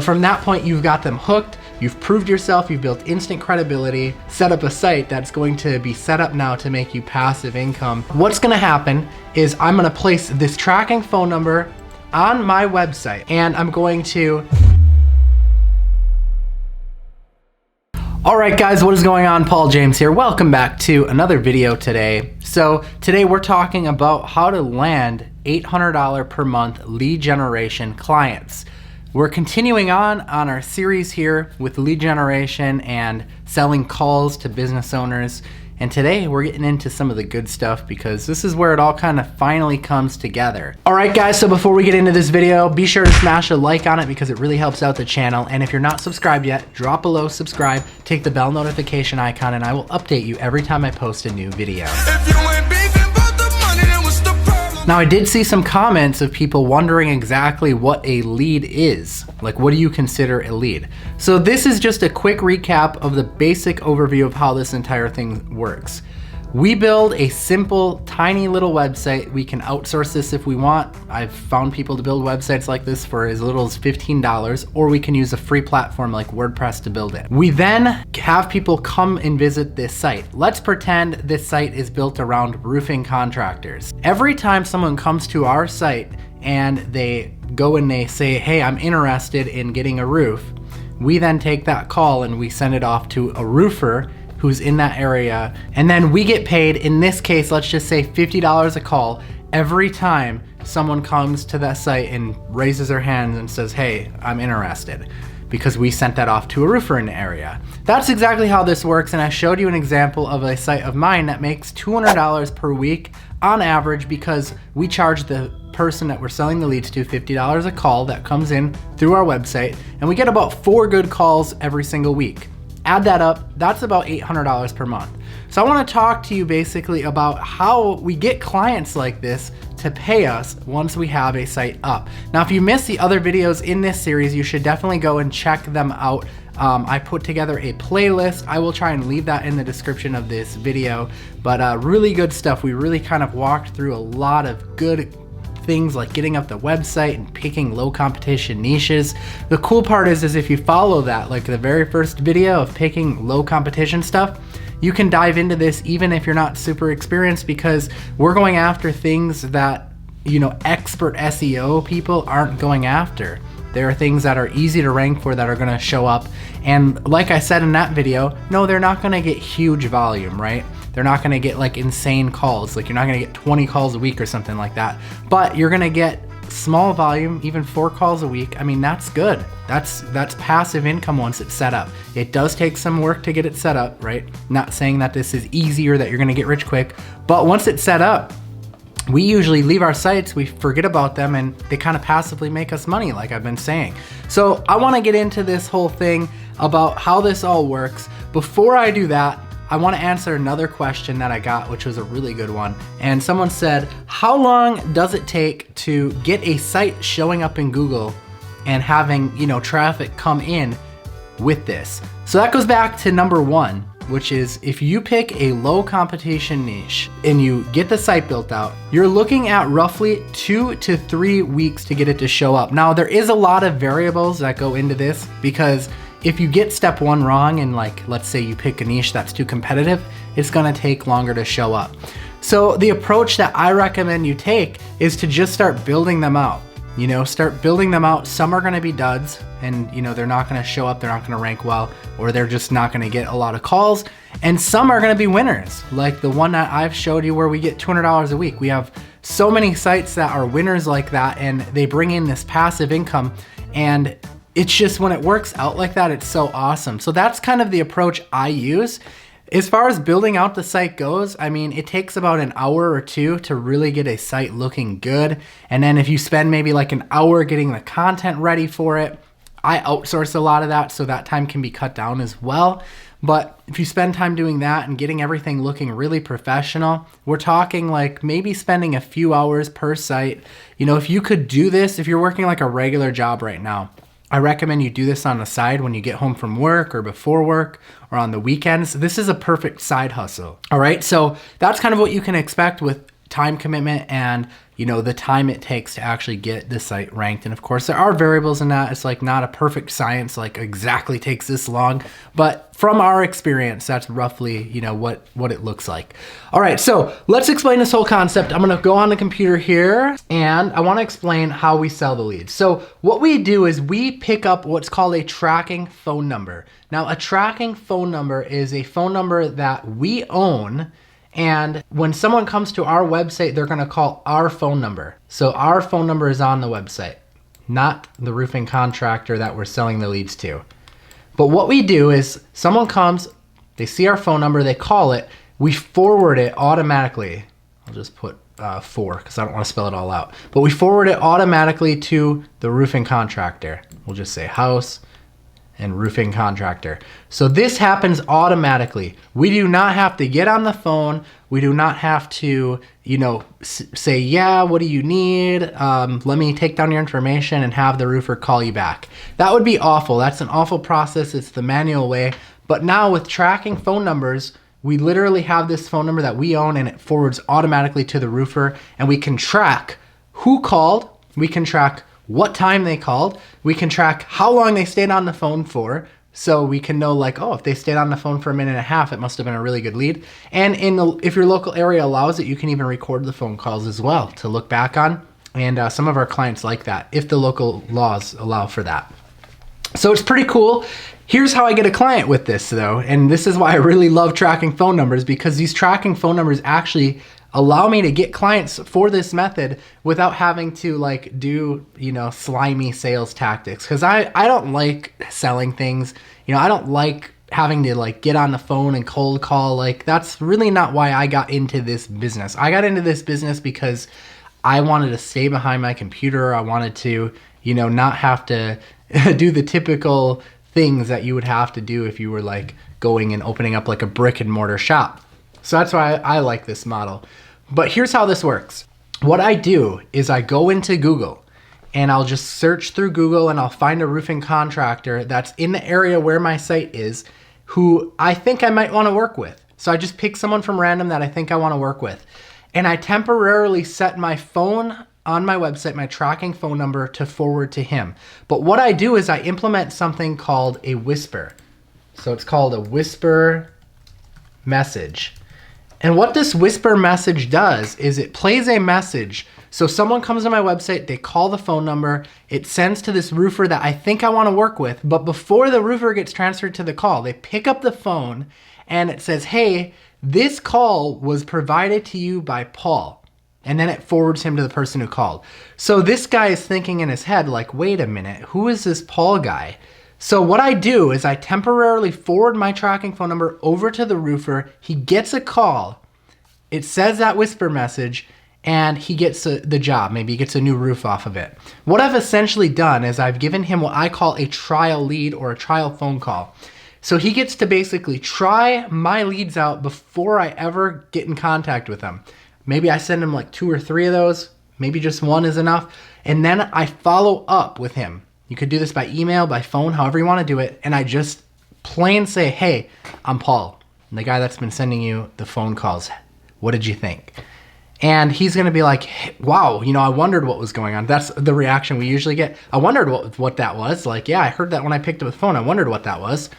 From that point, you've got them hooked, you've proved yourself, you've built instant credibility, set up a site that's going to be set up now to make you passive income. What's gonna happen is I'm gonna place this tracking phone number on my website, and I'm going to... All right guys, what is going on? Paul James here. Welcome back to another video today. So today we're talking about how to land $800 per month lead generation clients. We're continuing on our series here with lead generation and selling calls to business owners. And today we're getting into some of the good stuff because this is where it all kind of finally comes together. All right guys, so before we get into this video, be sure to smash a like on it because it really helps out the channel. And if you're not subscribed yet, drop below, subscribe, take the bell notification icon, and I will update you every time I post a new video. Now I did see some comments of people wondering exactly what a lead is. Like, what do you consider a lead? So this is just a quick recap of the basic overview of how this entire thing works. We build a simple, tiny little website. We can outsource this if we want. I've found people to build websites like this for as little as $15, or we can use a free platform like WordPress to build it. We then have people come and visit this site. Let's pretend this site is built around roofing contractors. Every time someone comes to our site and they go and they say, hey, I'm interested in getting a roof, we then take that call and we send it off to a roofer who's in that area, and then we get paid, in this case, let's just say $50 a call every time someone comes to that site and raises their hands and says, hey, I'm interested, because we sent that off to a roofer in the area. That's exactly how this works, and I showed you an example of a site of mine that makes $200 per week on average because we charge the person that we're selling the leads to $50 a call that comes in through our website, and we get about 4 good calls every single week. Add that up, that's about $800 per month. So I wanna talk to you basically about how we get clients like this to pay us once we have a site up. Now, if you missed the other videos in this series, you should definitely go and check them out. I put together a playlist. I will try and leave that in the description of this video, but really good stuff. We really kind of walked through a lot of good things like getting up the website and picking low competition niches. The cool part is if you follow that, like the very first video of picking low competition stuff, you can dive into this even if you're not super experienced, because we're going after things that, you know, expert SEO people aren't going after. There are things that are easy to rank for that are gonna show up. And like I said in that video, no, they're not gonna get huge volume, right? They're not gonna get like insane calls. Like, you're not gonna get 20 calls a week or something like that. But you're gonna get small volume, even 4 calls a week. I mean, that's good. That's passive income once it's set up. It does take some work to get it set up, right? Not saying that this is easy or that you're gonna get rich quick, but once it's set up, we usually leave our sites, we forget about them, and they kind of passively make us money, like I've been saying. So I wanna get into this whole thing about how this all works. Before I do that, I wanna answer another question that I got, which was a really good one. And someone said, how long does it take to get a site showing up in Google and having, you know, traffic come in with this? So that goes back to number 1, which is if you pick a low competition niche and you get the site built out, you're looking at roughly 2 to 3 weeks to get it to show up. Now, there is a lot of variables that go into this, because if you get step 1 wrong and, like, let's say you pick a niche that's too competitive, it's gonna take longer to show up. So the approach that I recommend you take is to just start building them out. You know, start building them out. Some are gonna be duds and, you know, they're not gonna show up, they're not gonna rank well, or they're just not gonna get a lot of calls. And some are gonna be winners, like the one that I've showed you where we get $200 a week. We have so many sites that are winners like that, and they bring in this passive income, and it's just, when it works out like that, it's so awesome. So that's kind of the approach I use. As far as building out the site goes, I mean, it takes about an hour or 2 to really get a site looking good. And then if you spend maybe like an hour getting the content ready for it, I outsource a lot of that, so that time can be cut down as well. But if you spend time doing that and getting everything looking really professional, we're talking like maybe spending a few hours per site. You know, if you could do this, if you're working like a regular job right now, I recommend you do this on the side when you get home from work or before work or on the weekends. This is a perfect side hustle. All right, so that's kind of what you can expect with time commitment and, you know, the time it takes to actually get the site ranked. And of course, there are variables in that. It's like not a perfect science, like exactly takes this long, but from our experience, that's roughly, you know, what it looks like. All right, so let's explain this whole concept. I'm gonna go on the computer here and I wanna explain how we sell the leads. So what we do is we pick up what's called a tracking phone number. Now, a tracking phone number is a phone number that we own, and when someone comes to our website, they're gonna call our phone number. So our phone number is on the website, not the roofing contractor that we're selling the leads to. But what we do is someone comes, they see our phone number, they call it, we forward it automatically. I'll just put 4 because I don't want to spell it all out. But we forward it automatically to the roofing contractor. We'll just say house and roofing contractor. So this happens automatically. We do not have to get on the phone. We do not have to, you know, say, yeah, what do you need? Let me take down your information and have the roofer call you back. That would be awful. That's an awful process. It's the manual way. But now with tracking phone numbers, we literally have this phone number that we own and it forwards automatically to the roofer, and we can track who called. We can track what time they called. We can track how long they stayed on the phone for. So we can know, like, oh, if they stayed on the phone for a minute and a half, it must have been a really good lead. And if your local area allows it, you can even record the phone calls as well to look back on. And some of our clients like that if the local laws allow for that. So it's pretty cool. Here's how I get a client with this though. And this is why I really love tracking phone numbers, because these tracking phone numbers actually allow me to get clients for this method without having to like do, you know, slimy sales tactics. Cause I don't like selling things. You know, I don't like having to like get on the phone and cold call. Like that's really not why I got into this business. I got into this business because I wanted to stay behind my computer. I wanted to, you know, not have to do the typical things that you would have to do if you were like going and opening up like a brick and mortar shop. So that's why I like this model. But here's how this works. What I do is I go into Google and I'll just search through Google and I'll find a roofing contractor that's in the area where my site is who I think I might want to work with. So I just pick someone from random that I think I want to work with. And I temporarily set my phone on my website, my tracking phone number, to forward to him. But what I do is I implement something called a whisper. So it's called a whisper message. And what this whisper message does is it plays a message. So someone comes to my website, they call the phone number, it sends to this roofer that I think I want to work with. But before the roofer gets transferred to the call, they pick up the phone and it says, hey, this call was provided to you by Paul. And then it forwards him to the person who called. So this guy is thinking in his head, like, wait a minute, who is this Paul guy? So what I do is I temporarily forward my tracking phone number over to the roofer. He gets a call. It says that whisper message and he gets the job. Maybe he gets a new roof off of it. What I've essentially done is I've given him what I call a trial lead or a trial phone call. So he gets to basically try my leads out before I ever get in contact with him. Maybe I send him like 2 or 3 of those. Maybe just 1 is enough. And then I follow up with him. You could do this by email, by phone, however you want to do it. And I just plain say, hey, I'm Paul, the guy that's been sending you the phone calls. What did you think? And he's going to be like, hey, wow, you know, I wondered what was going on. That's the reaction we usually get. I wondered what that was. Like, yeah, I heard that when I picked up the phone. I wondered what that was.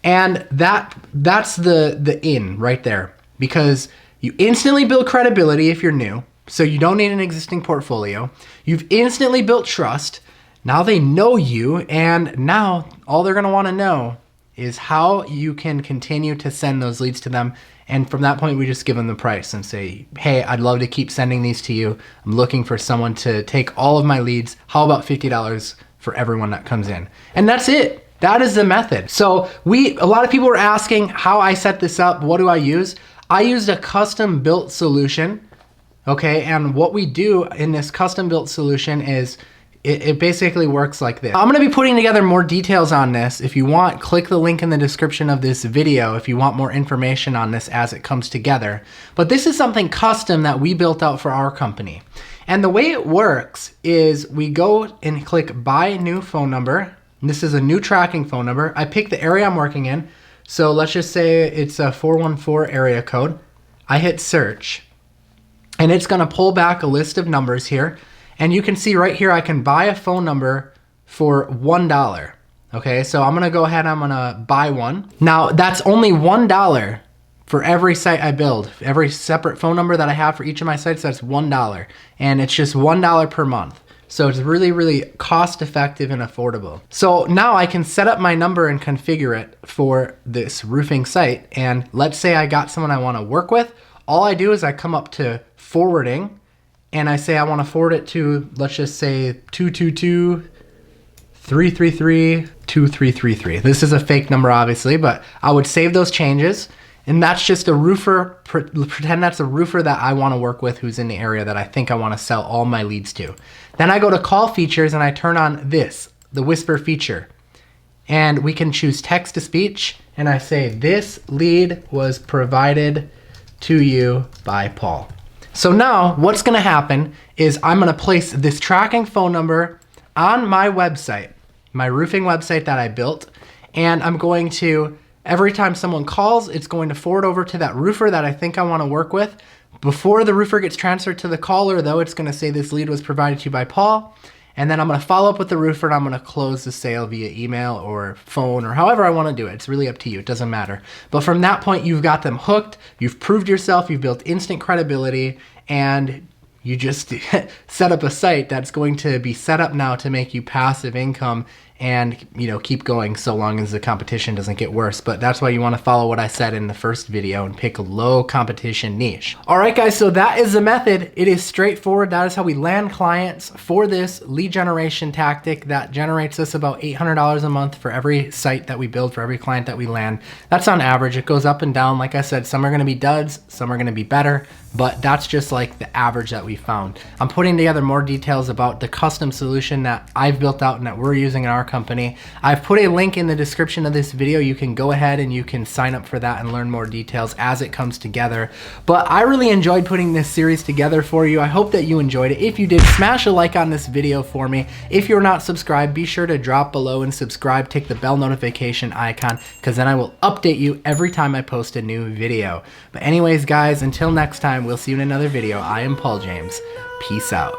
And that's the in right there, because you instantly build credibility if you're new. So you don't need an existing portfolio. You've instantly built trust. Now they know you, and now all they're going to want to know is how you can continue to send those leads to them. And from that point, we just give them the price and say, hey, I'd love to keep sending these to you. I'm looking for someone to take all of my leads. How about $50 for everyone that comes in? And that's it. That is the method. So a lot of people were asking how I set this up. What do I use? I used a custom built solution. Okay. And what we do in this custom built solution is it basically works like this. I'm going to be putting together more details on this. If you want, click the link in the description of this video if you want more information on this as it comes together. But this is something custom that we built out for our company. And the way it works is we go and click buy new phone number. And this is a new tracking phone number. I pick the area I'm working in. So let's just say it's a 414 area code. I hit search. and it's gonna pull back a list of numbers here. And you can see right here, I can buy a phone number for $1. Okay, so I'm gonna go ahead, I'm gonna buy one. Now that's only $1 for every site I build. Every separate phone number that I have for each of my sites, that's $1. And it's just $1 per month. So it's really, really cost effective and affordable. So now I can set up my number and configure it for this roofing site. And let's say I got someone I wanna work with. All I do is I come up to forwarding and I say I wanna forward it to, let's just say 222-333-2333. This is a fake number obviously, but I would save those changes. And that's just a roofer, pretend that's a roofer that I wanna work with who's in the area that I think I wanna sell all my leads to. Then I go to call features and I turn on this, the whisper feature. And we can choose text to speech and I say, this lead was provided to you by Paul. So now what's gonna happen is I'm gonna place this tracking phone number on my website, my roofing website that I built, and I'm going to, every time someone calls, it's going to forward over to that roofer that I think I wanna work with. Before the roofer gets transferred to the caller though, it's gonna say this lead was provided to you by Paul, and then I'm gonna follow up with the roofer and I'm gonna close the sale via email or phone or however I wanna do it. It's really up to you, it doesn't matter. But from that point, you've got them hooked, you've proved yourself, you've built instant credibility, and you just set up a site that's going to be set up now to make you passive income and keep going so long as the competition doesn't get worse. But that's why you want to follow what I said in the first video and pick a low competition niche. All right guys, so that is the method. It is straightforward. That is how we land clients for this lead generation tactic that generates us about $800 a month for every site that we build, for every client that we land. That's on average. It goes up and down. Like I said, some are going to be duds, some are going to be better, but that's just like the average that we found. I'm putting together more details about the custom solution that I've built out and that we're using in our company. I've put a link in the description of this video. You can go ahead and you can sign up for that and learn more details as it comes together. But I really enjoyed putting this series together for you. I hope that you enjoyed it. If you did, smash a like on this video for me. If you're not subscribed, be sure to drop below and subscribe. Tick the bell notification icon, because then I will update you every time I post a new video. But anyways guys, until next time, we'll see you in another video. I am Paul James. Peace out.